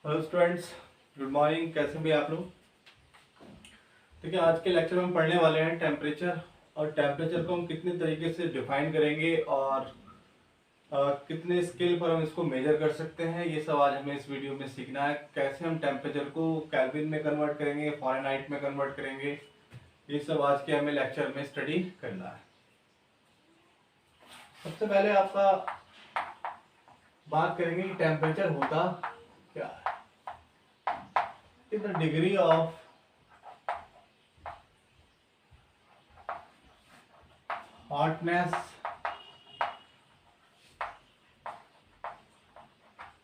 Hello students, good morning. कैसे भी आप लोग? देखिए, आज के लेक्चर में हम पढ़ने वाले हैं टेम्परेचर। और टेम्परेचर को हम कितने तरीके से डिफाइन करेंगे और कितने स्केल पर हम इसको मेजर कर सकते हैं, ये सब आज हमें इस वीडियो में सीखना है। कैसे हम टेम्परेचर को केल्विन में कन्वर्ट करेंगे, फ़ारेनहाइट में कन्वर्ट करेंगे, ये सब आज के हमें लेक्चर में स्टडी करना है। सबसे पहले आपका बात करेंगे कि टेम्परेचर होता क्या है। Is the degree of hotness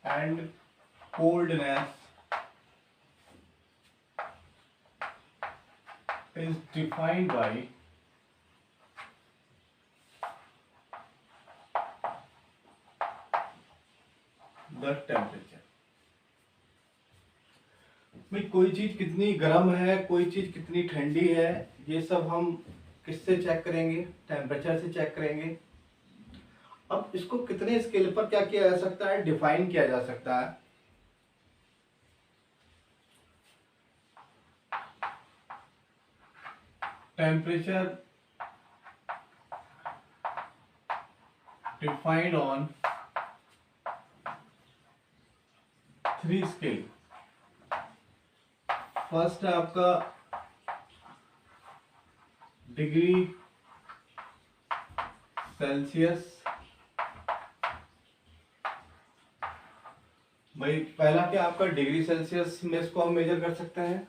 and coldness is defined by the temperature। भाई, कोई चीज कितनी गर्म है, कोई चीज कितनी ठंडी है, ये सब हम किससे चेक करेंगे? टेम्परेचर से चेक करेंगे। अब इसको कितने स्केल पर क्या किया जा सकता है, डिफाइन किया जा सकता है। Temperature defined on 3 scale. First है आपका डिग्री सेल्सियस। भाई, पहला क्या आपका डिग्री सेल्सियस में इसको हम मेजर कर सकते हैं।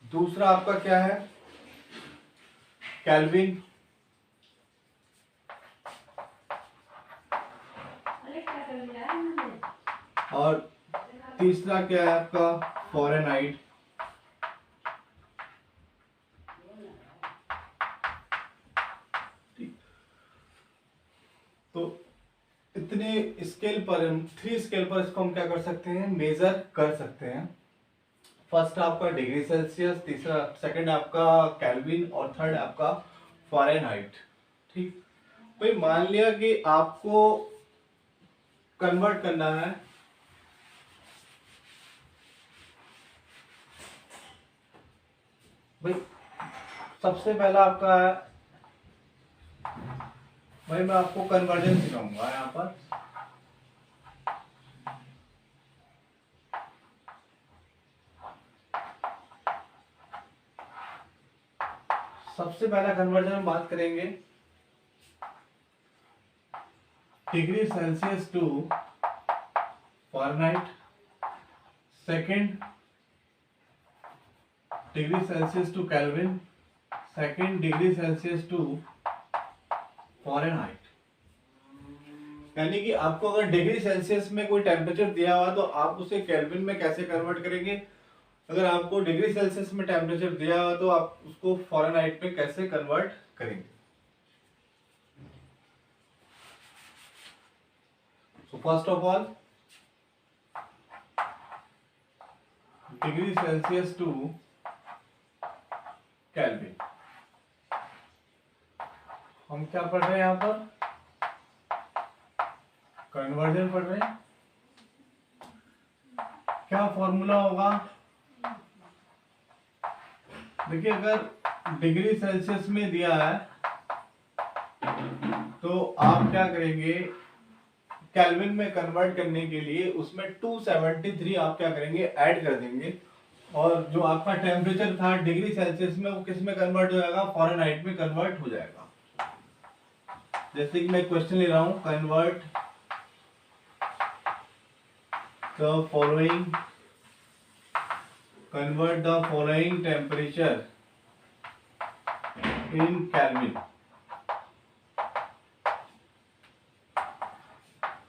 दूसरा आपका क्या है, केल्विन। और तीसरा क्या है आपका फ़ारेनहाइट। तो इतने स्केल पर हम 3 स्केल पर इसको हम क्या कर सकते हैं, मेजर कर सकते हैं। फर्स्ट आपका डिग्री सेल्सियस, तीसरा सेकंड आपका केल्विन और थर्ड आपका फ़ारेनहाइट। ठीक। भाई, मान लिया कि आपको कन्वर्ट करना है भाई, सबसे पहला आपका है, भाई मैं आपको कन्वर्जन सिखाऊंगा यहाँ पर। सबसे पहला कन्वर्जन हम बात करेंगे degree Celsius to Fahrenheit. Second degree Celsius to Kelvin. Second degree Celsius to Fahrenheit. यानी कि आपको अगर डिग्री सेल्सियस में कोई टेम्परेचर दिया हुआ तो आप उसे केल्विन में कैसे कन्वर्ट करेंगे। अगर आपको डिग्री सेल्सियस में टेम्परेचर दिया हुआ तो आप उसको फ़ारेनहाइट में कैसे कन्वर्ट करेंगे। So first of all, degree Celsius to Kelvin. हम क्या पढ़ रहे हैं यहाँ पर, कन्वर्जन पढ़ रहे हैं। क्या फॉर्मूला होगा? देखिए, अगर डिग्री सेल्सियस में दिया है तो आप क्या करेंगे, केल्विन में कन्वर्ट करने के लिए उसमें 273 आप क्या करेंगे, ऐड कर देंगे। और जो आपका टेम्परेचर था डिग्री सेल्सियस में, वो किस में कन्वर्ट हो जाएगा, फ़ारेनहाइट में कन्वर्ट हो जाएगा। जैसे कि मैं क्वेश्चन ले रहा हूं, convert the following temperature in kelvin.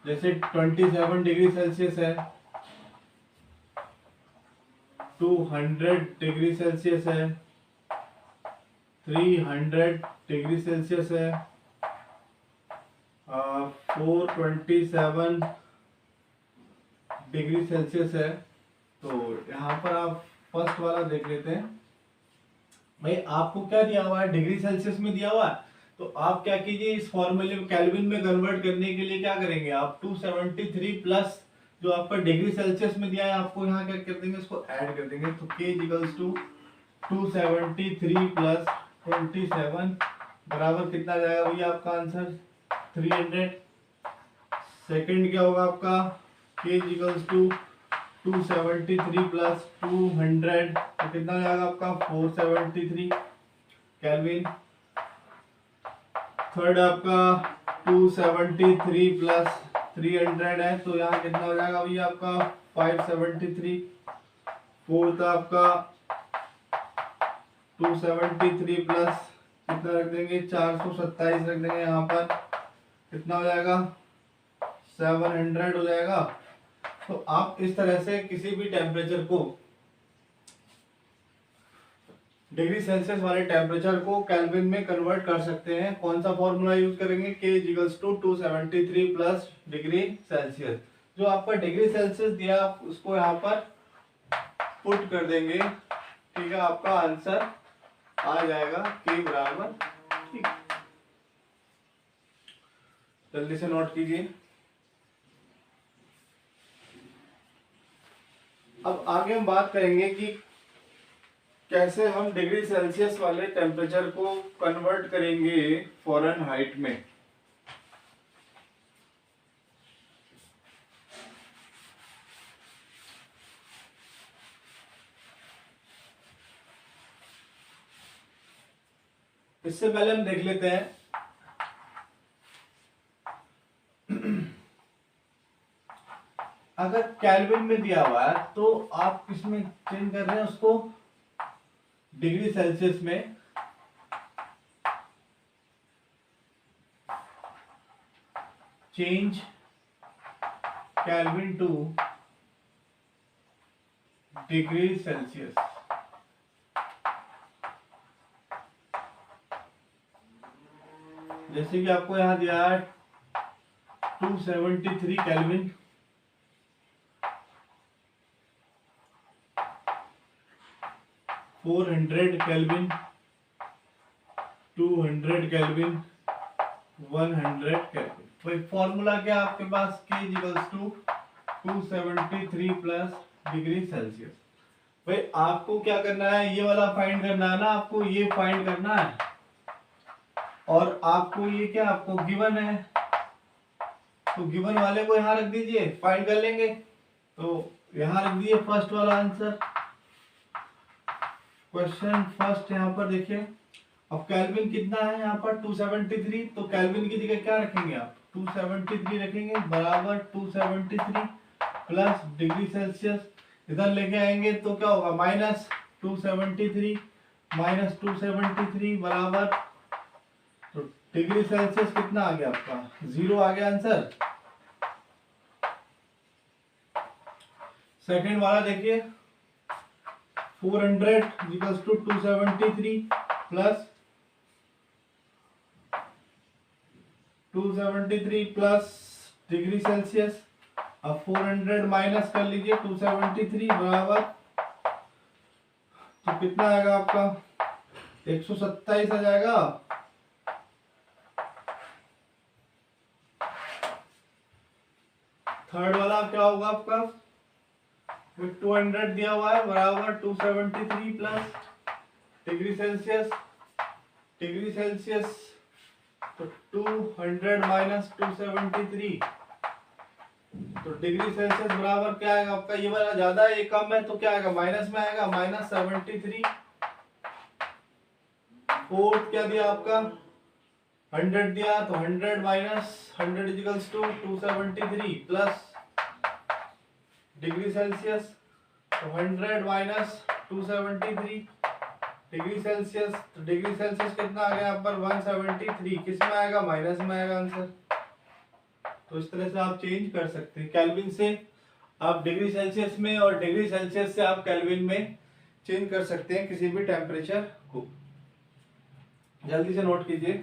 जैसे 27 डिग्री सेल्सियस है, 200 डिग्री सेल्सियस है, 300 डिग्री सेल्सियस है, 427 डिग्री सेल्सियस है। तो यहाँ पर आप फर्स्ट वाला देख लेते हैं। भाई, आपको क्या दिया हुआ है, डिग्री सेल्सियस में दिया हुआ है, तो आप क्या कीजिए, इस फॉर्मूले को केल्विन में कन्वर्ट करने के लिए क्या करेंगे, आप 273 प्लस जो आपका डिग्री सेल्सियस में दिया है आपको यहाँ क्या कर देंगे, इसको ऐड कर देंगे। तो K इक्वल्स टू 273 प्लस 27 बराबर कितना जाएगा भैया आपका आंसर 300। सेकंड क्या होगा आपका K इक्वल्स टू 273 प्लस 200 तो कितना जाएगा आपका 473 केल्विन। थर्ड आपका 273 प्लस 300 है तो यहाँ कितना हो जाएगा भैया आपका 573। फोर्थ आपका 273 प्लस कितना रख देंगे 427 रख देंगे, यहाँ पर कितना हो जाएगा 700 हो जाएगा। तो आप इस तरह से किसी भी टेम्परेचर को, डिग्री सेल्सियस वाले टेम्परेचर को केल्विन में कन्वर्ट कर सकते हैं। कौन सा फॉर्मूला यूज करेंगे, K equals to 273 plus degree Celsius. जो आपका डिग्री सेल्सियस दिया आप उसको यहाँ पर पुट कर देंगे, ठीक है, आपका आंसर आ जाएगा K बराबर, ठीक। जल्दी से नोट कीजिए। अब आगे हम बात करेंगे कि कैसे हम डिग्री सेल्सियस वाले टेम्परेचर को कन्वर्ट करेंगे फ़ारेनहाइट में। इससे पहले हम देख लेते हैं अगर केल्विन में दिया हुआ है तो आप किसमें चेंज कर रहे हैं उसको, डिग्री सेल्सियस में। Change Kelvin to degree Celsius. जैसे कि आपको यहां दिया है 273 केल्विन, 400 केल्विन, 200 केल्विन, 100 केल्विन। भाई फॉर्मूला क्या आपके पास, K equals to 273 plus degree Celsius. भाई आपको क्या करना है, ये वाला फाइंड करना है ना, आपको ये फाइंड करना है, और आपको ये क्या आपको गिवन है, तो गिवन वाले को यहाँ रख दीजिए, फाइंड कर लेंगे। तो यहाँ रख दीजिए फर्स्ट वाला आंसर, क्वेश्चन फर्स्ट। यहाँ पर देखिए अब केल्विन कितना है यहाँ पर 273, तो केल्विन की जगह क्या रखेंगे आप 273 रखेंगे बराबर 273 प्लस डिग्री सेल्सियस। इधर लेके आएंगे तो क्या होगा माइनस 273 माइनस 273 बराबर, तो डिग्री सेल्सियस कितना आ गया आपका 0 आ गया आंसर। सेकंड वाला देखिए 400 equals to 273 plus 273 plus degree Celsius. अब 400 माइनस कर लीजिए 273 बराबर, तो कितना आएगा आपका 127 आ जाएगा। थर्ड वाला क्या होगा आपका 200 दिया हुआ है बराबर 273 plus degree Celsius, degree Celsius तो 200 माइनस 273, तो डिग्री सेल्सियस बराबर क्या आएगा आपका, ये वाला ज्यादा है ये कम है तो क्या आएगा माइनस में आएगा, माइनस 73। फोर्थ क्या दिया आपका 100 दिया, तो 100 minus 100 equals to 273 plus degree Celsius, तो 100 माइनस 273 डिग्री सेल्सियस, तो डिग्री सेल्सियस कितना आ गया यहाँ पर 173, किस में आएगा माइनस में आएगा आंसर। तो इस तरह से आप चेंज कर सकते हैं, केल्विन से आप डिग्री सेल्सियस में और डिग्री सेल्सियस से आप केल्विन में चेंज कर सकते हैं किसी भी टेम्परेचर को। जल्दी से नोट कीजिए।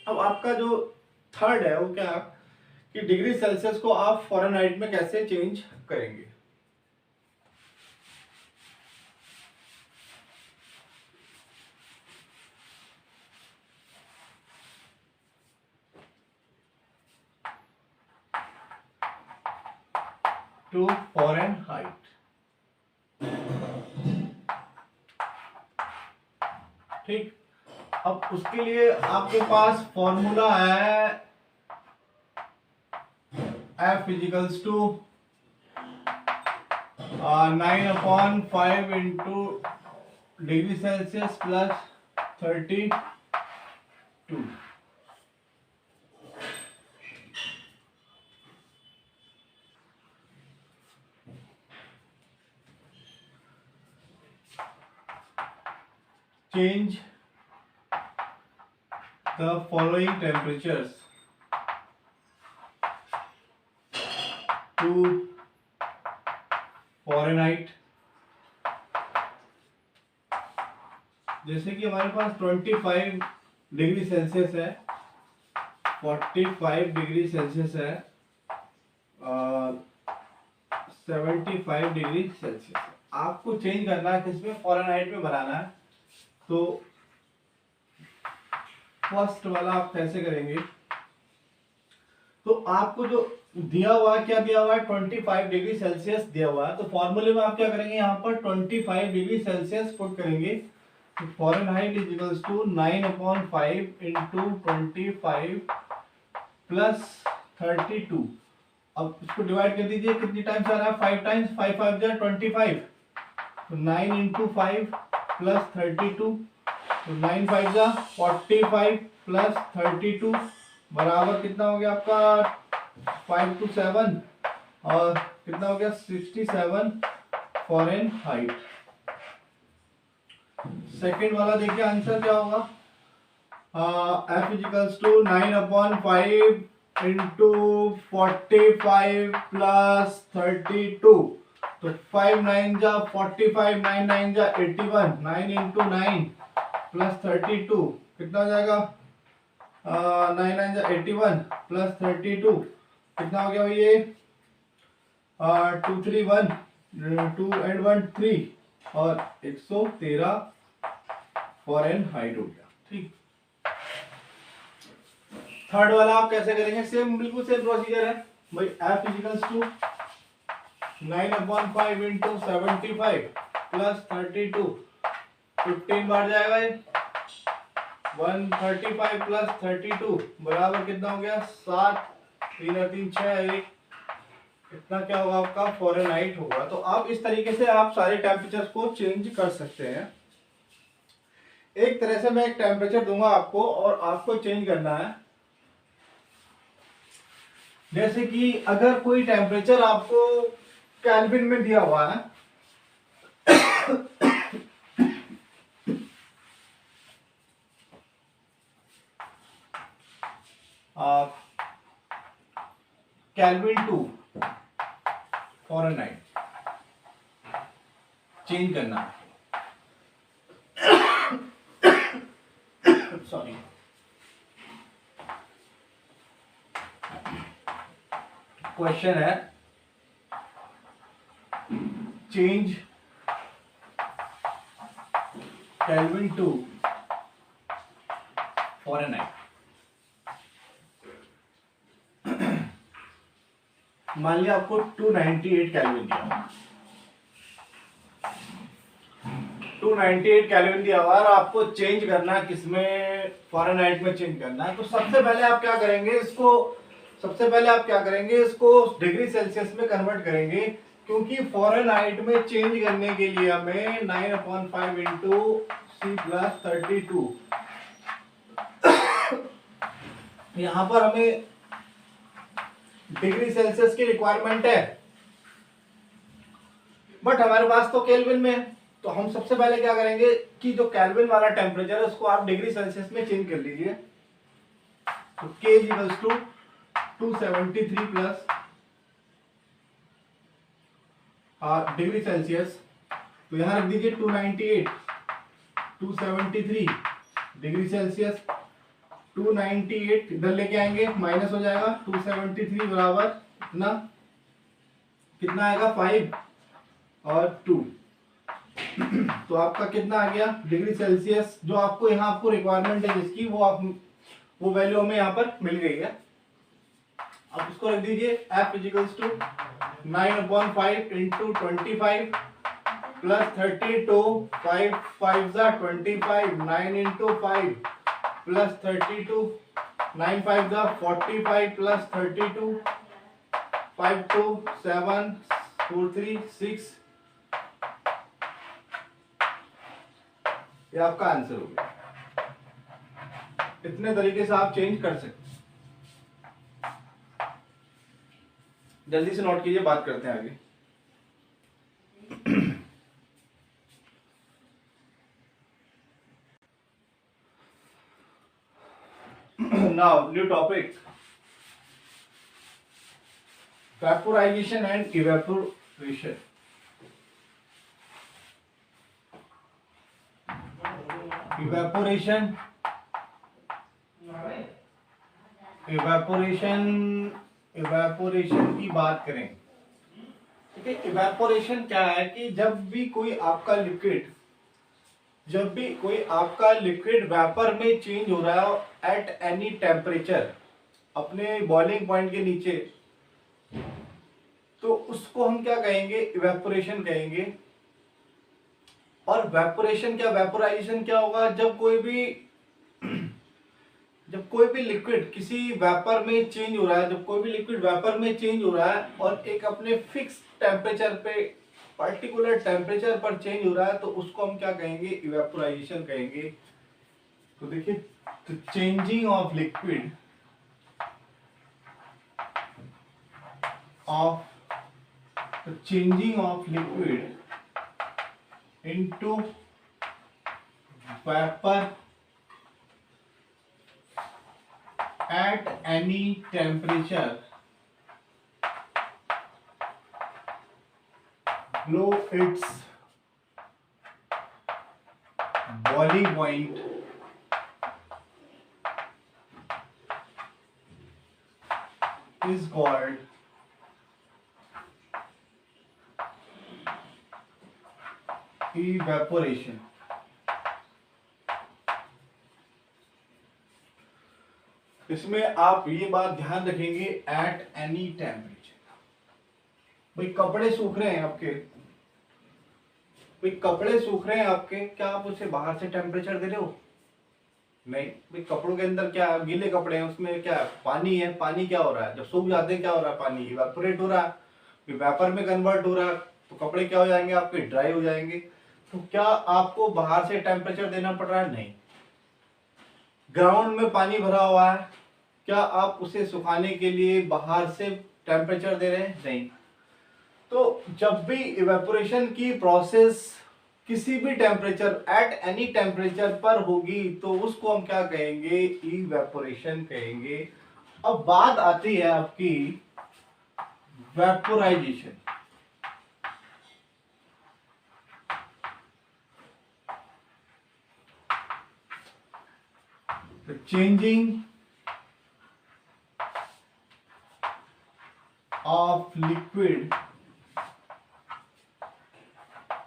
अब आपका जो थर्ड है वो क्या कि डिग्री सेल्सियस को आप फ़ारेनहाइट में कैसे चेंज करेंगे। To Fahrenheit. ठीक, अब उसके लिए आपके पास फॉर्मूला है F equals to 9/5 into degree Celsius plus 32। Change the following temperatures to Fahrenheit। जैसे कि हमारे पास 25 डिग्री सेल्सियस है, 45 डिग्री सेल्सियस है, 75 डिग्री सेल्सियस। आपको चेंज करना है किसमें, फ़ारेनहाइट में बनाना है। तो फर्स्ट वाला आप कैसे करेंगे, तो आपको जो दिया हुआ है, क्या दिया हुआ है, 25 डिग्री सेल्सियस दिया हुआ है। तो फॉर्मूले में आप क्या करेंगे, यहाँ पर 25 डिग्री सेल्सियस पुट करेंगे। तो Fahrenheit is equals to 9/5 into 25 plus 32। अब इसको डिवाइड कर दीजिए, कितनी टाइम्स आ रहा है, 5 टाइम्स, 5 5 जा 25। तो 9 इंटू 5 प्लस 32, तो 9 5 जा 45 प्लस 32 बराबर कितना हो गया आपका 5 to 7 और कितना हो गया 67 फ़ारेनहाइट। सेकेंड वाला देखिए आंसर क्या होगा, F equals to 9/5 into 45 plus 32। तो 5 9 जा 45, 9 9 जा 81, 9 इंटू 9 प्लस 32 कितना हो जाएगा, 9 9 जा 81 प्लस 32 कितना हो गया भाई ये, 2 3 1, 2 and 1 3 और 113 फ़ारेनहाइट हो गया। ठीक, थर्ड वाला आप कैसे करेंगे, सेम बिल्कुल सेम प्रोसीजर है भाई। F equals to 9/5 into 75 plus 32, 15 बार जाएगा ये, 135 प्लस 32 बराबर कितना हो गया 7, 3 और 3 6, 1, इतना क्या होगा आपका फ़ारेनहाइट होगा। तो आप इस तरीके से आप सारे टेम्परेचर को चेंज कर सकते हैं। एक तरह से मैं एक टेम्परेचर दूंगा आपको और आपको चेंज करना है। जैसे कि अगर कोई टेम्परेचर आपको केल्विन में दिया हुआ है केल्विन टू फ़ारेनहाइट चेंज करना है, सॉरी, क्वेश्चन है चेंज केल्विन टू फ़ारेनहाइट। मान लिया आपको 298 केल्विन दिया हुआ, 298 केल्विन दिया हुआ और आपको चेंज करना है किसमें, फ़ारेनहाइट में चेंज करना है। तो सबसे पहले आप क्या करेंगे, इसको डिग्री सेल्सियस में कन्वर्ट करेंगे, क्योंकि फ़ारेनहाइट में चेंज करने के लिए हमें 9/5 इंटू C प्लस 32, यहां पर हमें डिग्री सेल्सियस की रिक्वायरमेंट है, बट हमारे पास तो केल्विन में है। तो हम सबसे पहले क्या करेंगे कि जो केल्विन वाला टेम्परेचर है उसको आप डिग्री सेल्सियस में चेंज कर लीजिए। तो K equals to 273 plus degree Celsius, तो यहां रख दीजिए 298, 273 डिग्री सेल्सियस, 298 इधर लेके आएंगे माइनस हो जाएगा, 273 बराबर कितना आएगा 5 और 2 तो आपका कितना आ गया डिग्री सेल्सियस, जो आपको यहाँ आपको रिक्वायरमेंट है जिसकी वो वैल्यू हमें यहाँ पर मिल गई है। अब इसको रख दीजिए F equals to 9/5 into 25 plus 32, 5 5 जा 25, 9 into 5 plus 32, 9 5 जा 45 plus 32, 5 2 7 4 3 6। ये आपका आंसर हो गया। इतने तरीके से आप चेंज कर सकते हैं। जल्दी से नोट कीजिए, बात करते हैं आगे। Now, new topic: vaporization and evaporation. Evaporation की बात करें, ठीक है। इवेपोरेशन क्या है कि जब भी कोई आपका लिक्विड वेपर में चेंज हो रहा है एट एनी टेम्परेचर, अपने बॉइलिंग पॉइंट के नीचे, तो उसको हम क्या कहेंगे? इवेपोरेशन कहेंगे। और वेपोराइजेशन क्या होगा? जब कोई भी लिक्विड किसी वेपर में चेंज हो रहा है, और एक अपने फिक्स टेम्परेचर पे, पर्टिकुलर टेम्परेचर पर चेंज हो रहा है, तो उसको हम क्या कहेंगे? इवेपोराइजेशन कहेंगे। तो देखिए, changing of liquid into vapor at any temperature below its boiling point is called evaporation। इसमें आप ये बात ध्यान रखेंगे, एट एनी टेम्परेचर। भाई कपड़े सूख रहे हैं आपके, क्या आप उसे बाहर से टेम्परेचर दे रहे हो? नहीं भाई, कपड़ों के अंदर क्या, गीले कपड़े हैं, उसमें क्या पानी है। पानी क्या हो रहा है? जब सूख जाते हैं क्या हो रहा है? पानी इवेपोरेट हो रहा है, फिर वेपर में कन्वर्ट हो रहा है, तो कपड़े क्या हो जाएंगे? आपके ड्राई हो जाएंगे। तो क्या आपको बाहर से टेम्परेचर देना पड़ रहा है? नहीं। ग्राउंड में पानी भरा हुआ है, क्या आप उसे सुखाने के लिए बाहर से टेम्परेचर दे रहे हैं? नहीं। तो जब भी इवेपोरेशन की प्रोसेस किसी भी टेम्परेचर, एट एनी टेम्परेचर पर होगी, तो उसको हम क्या कहेंगे? इवेपोरेशन कहेंगे। अब बात आती है आपकी vaporisation. Changing of liquid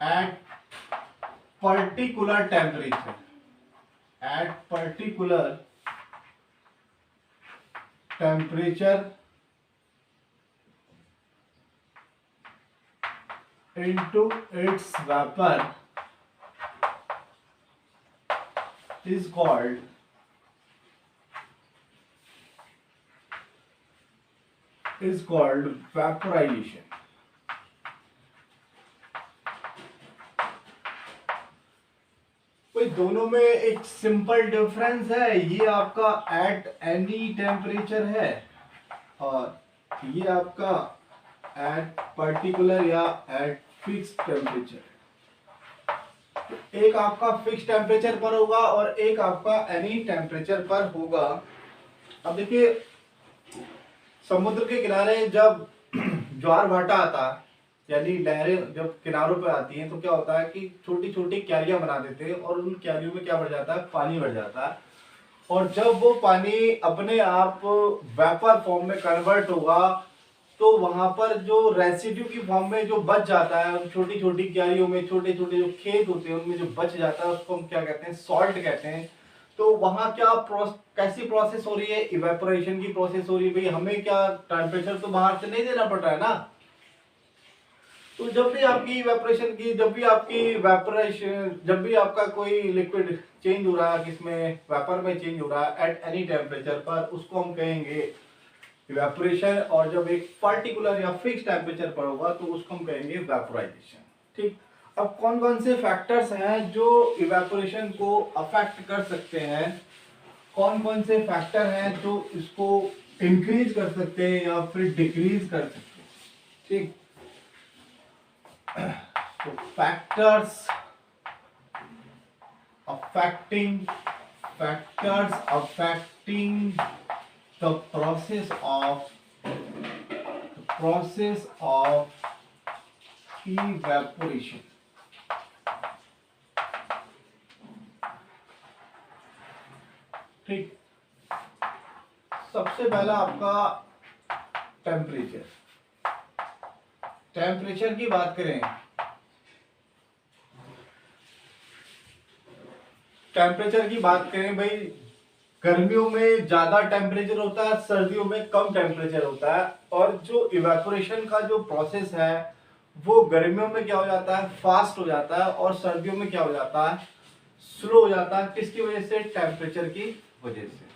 at particular temperature into its vapor is called vaporization। कोई दोनों में एक सिंपल डिफरेंस है, ये आपका एट एनी टेम्परेचर है और ये आपका एट पर्टिकुलर या एट फिक्स टेम्परेचर। एक आपका फिक्स टेम्परेचर पर होगा और एक आपका एनी टेम्परेचर पर होगा। अब देखिए, समुद्र के किनारे जब ज्वार भाटा आता है, यानी लहरें जब किनारों पे आती हैं, तो क्या होता है कि छोटी छोटी क्यारियां बना देते हैं और उन क्यारियों में क्या बढ़ जाता है? पानी बढ़ जाता है। और जब वो पानी अपने आप वेपर फॉर्म में कन्वर्ट होगा, तो वहां पर जो रेसिड्यू की फॉर्म में जो बच जाता है, छोटी छोटी क्यारियों में छोटे छोटे जो खेत होते हैं उनमें जो बच जाता है, उसको हम क्या कहते हैं? सॉल्ट कहते हैं। तो वहां क्या कैसी प्रोसेस हो रही है? इवेपोरेशन की प्रोसेस हो रही है। भाई हमें क्या टेम्परेचर तो बाहर से नहीं देना पड़ रहा है ना, तो जब भी आपकी इवेपोरेशन की, जब भी आपकी वेपरेशन, जब भी आपका कोई लिक्विड चेंज हो रहा है, किसमें वेपर में चेंज हो रहा है एट एनी टेम्परेचर पर, उसको हम कहेंगे इवेपोरेशन। और जब एक पर्टिकुलर या फिक्स टेम्परेचर पर होगा तो उसको हम कहेंगे वेपोराइजेशन। ठीक, अब कौन कौन से फैक्टर्स हैं जो इवेपोरेशन को अफेक्ट कर सकते हैं, कौन कौन से फैक्टर हैं जो इसको इंक्रीज कर सकते हैं या फिर डिक्रीज कर सकते हैं। ठीक, तो factors affecting the process of evaporation। ठीक, सबसे पहला आपका टेम्परेचर। टेम्परेचर की बात करें, टेम्परेचर की बात करें भाई, गर्मियों में ज्यादा टेम्परेचर होता है, सर्दियों में कम टेम्परेचर होता है। और जो इवेपोरेशन का जो प्रोसेस है वो गर्मियों में क्या हो जाता है, फास्ट हो जाता है, और सर्दियों में क्या हो जाता है, स्लो हो जाता है। किसकी वजह से, टेम्परेचर की वजह से।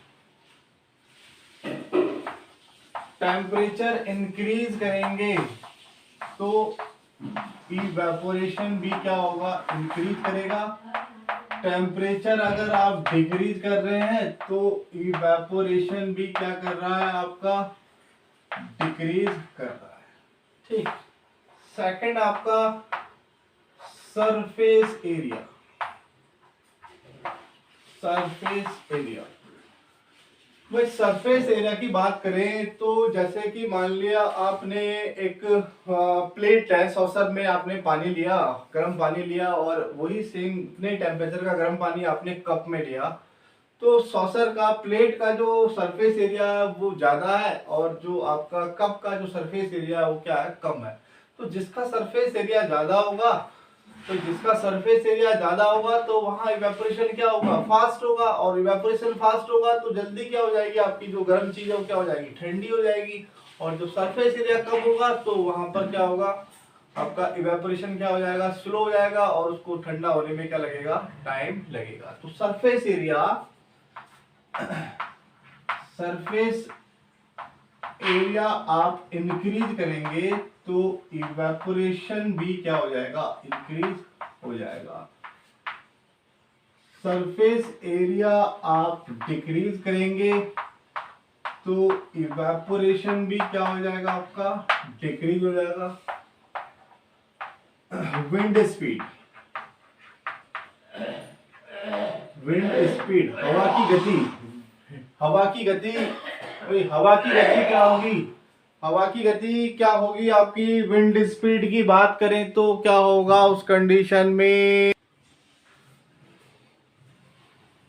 टेम्परेचर इंक्रीज करेंगे तो इवेपोरेशन भी क्या होगा, इंक्रीज करेगा। टेम्परेचर अगर आप डिक्रीज कर रहे हैं तो इवेपोरेशन भी क्या कर रहा है, आपका डिक्रीज कर रहा है। ठीक, सेकंड आपका सरफेस एरिया। सरफेस एरिया, भाई सरफेस एरिया की बात करें तो जैसे कि मान लिया आपने एक प्लेट है, सॉसर में आपने पानी लिया, गर्म पानी लिया, और वही सेम इतने टेम्परेचर का गर्म पानी आपने कप में लिया, तो सॉसर का, प्लेट का जो सरफेस एरिया है वो ज्यादा है, और जो आपका कप का जो सरफेस एरिया है वो क्या है, कम है। तो जिसका सरफेस एरिया ज्यादा होगा, तो वहां इवेपोरेशन क्या होगा, फास्ट होगा। और इवेपोरेशन फास्ट होगा तो जल्दी क्या हो जाएगी, आपकी जो गर्म चीज है वो क्या हो जाएगी, ठंडी हो जाएगी। और जो सरफेस एरिया कम होगा तो वहां पर क्या होगा, आपका इवेपोरेशन क्या हो जाएगा, स्लो हो जाएगा, और उसको ठंडा होने में क्या लगेगा, टाइम लगेगा। तो सरफेस एरिया आप इंक्रीज करेंगे तो इवेपोरेशन भी क्या हो जाएगा, इंक्रीज हो जाएगा। सरफेस एरिया आप डिक्रीज करेंगे तो इवेपोरेशन भी क्या हो जाएगा, आपका डिक्रीज हो जाएगा। विंड स्पीड, हवा की गति, हवा की गति क्या होगी, हवा की गति क्या होगी आपकी, विंड स्पीड की बात करें तो क्या होगा उस कंडीशन में।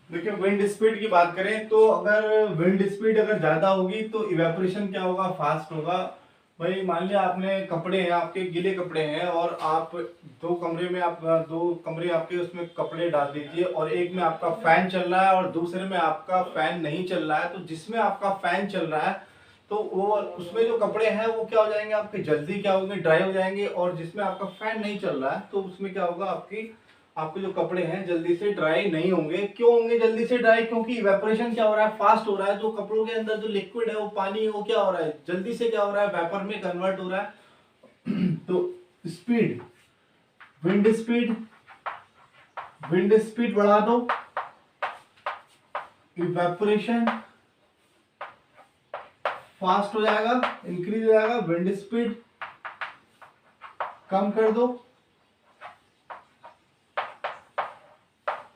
देखिए विंड स्पीड की बात करें तो अगर विंड स्पीड अगर ज्यादा होगी तो इवेपोरेशन क्या होगा, फास्ट होगा। भाई मान लिया आपने कपड़े हैं, आपके गीले कपड़े हैं, और आप दो कमरे आपके उसमें कपड़े डाल दीजिए, और एक में आपका फैन चल रहा है और दूसरे में आपका फैन नहीं चल रहा है। तो जिसमें आपका फैन चल रहा है तो वो उसमें जो कपड़े हैं वो क्या हो जाएंगे, आपके जल्दी क्या होंगे, ड्राई हो जाएंगे। और जिसमें आपका फैन नहीं चल रहा है तो उसमें क्या होगा, आपके जो कपड़े हैं जल्दी से ड्राई नहीं होंगे। क्यों होंगे जल्दी से ड्राई, क्योंकि इवेपोरेशन क्या हो रहा है, फास्ट हो रहा है। जो कपड़ों के अंदर जो लिक्विड है वो पानी है, वो क्या हो रहा है, जल्दी से क्या हो रहा है, वेपर में कन्वर्ट हो रहा है। तो स्पीड, विंड स्पीड बढ़ा दो, इवेपोरेशन फास्ट हो जाएगा, इंक्रीज हो जाएगा। विंड स्पीड कम कर दो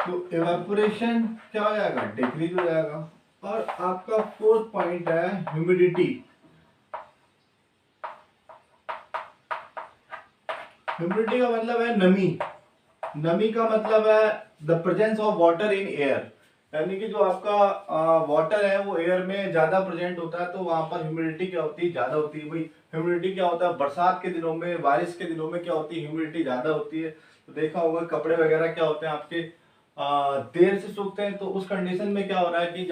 तो इवेपोरेशन क्या हो जाएगा, डिक्रीज हो जाएगा। और आपका फोर्थ पॉइंट है ह्यूमिडिटी। ह्यूमिडिटी का मतलब है नमी। नमी का मतलब है the presence of water in air, यानी कि जो आपका वाटर है वो एयर में ज्यादा प्रेजेंट होता है, तो वहां पर ह्यूमिडिटी क्या होती है, ज्यादा होती है। भाई ह्यूमिडिटी क्या होता है, बरसात के दिनों में, बारिश के दिनों में क्या होती है, ह्यूमिडिटी ज्यादा होती है। तो देखा होगा कपड़े वगैरह क्या होते हैं आपके देर से सूखते हैं। तो उस कंडीशन में क्या हो रहा है कि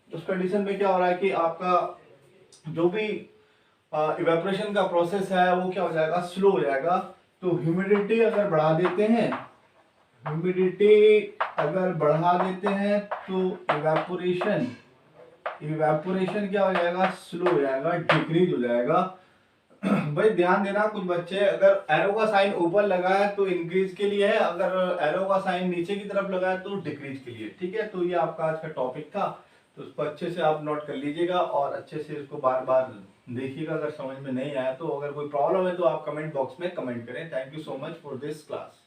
उस कंडीशन में क्या हो रहा है कि आपका जो भी इवेपोरेशन का प्रोसेस है वो क्या हो जाएगा, स्लो हो जाएगा। तो ह्यूमिडिटी अगर बढ़ा देते हैं, ह्यूमिडिटी अगर बढ़ा देते हैं तो इवेपोरेशन क्या हो जाएगा, स्लो हो जाएगा, डिक्रीज हो जाएगा। भाई ध्यान देना, कुछ बच्चे अगर एरो का साइन ऊपर लगा है तो इंक्रीज के लिए है, अगर एरो का साइन नीचे की तरफ लगा है तो डिक्रीज के लिए। ठीक है, तो ये आपका आज का टॉपिक था, तो उसको अच्छे से आप नोट कर लीजिएगा और अच्छे से इसको बार बार देखिएगा। अगर समझ में नहीं आया तो अगर कोई प्रॉब्लम है तो आप कमेंट बॉक्स में कमेंट करें। Thank you so much for this class.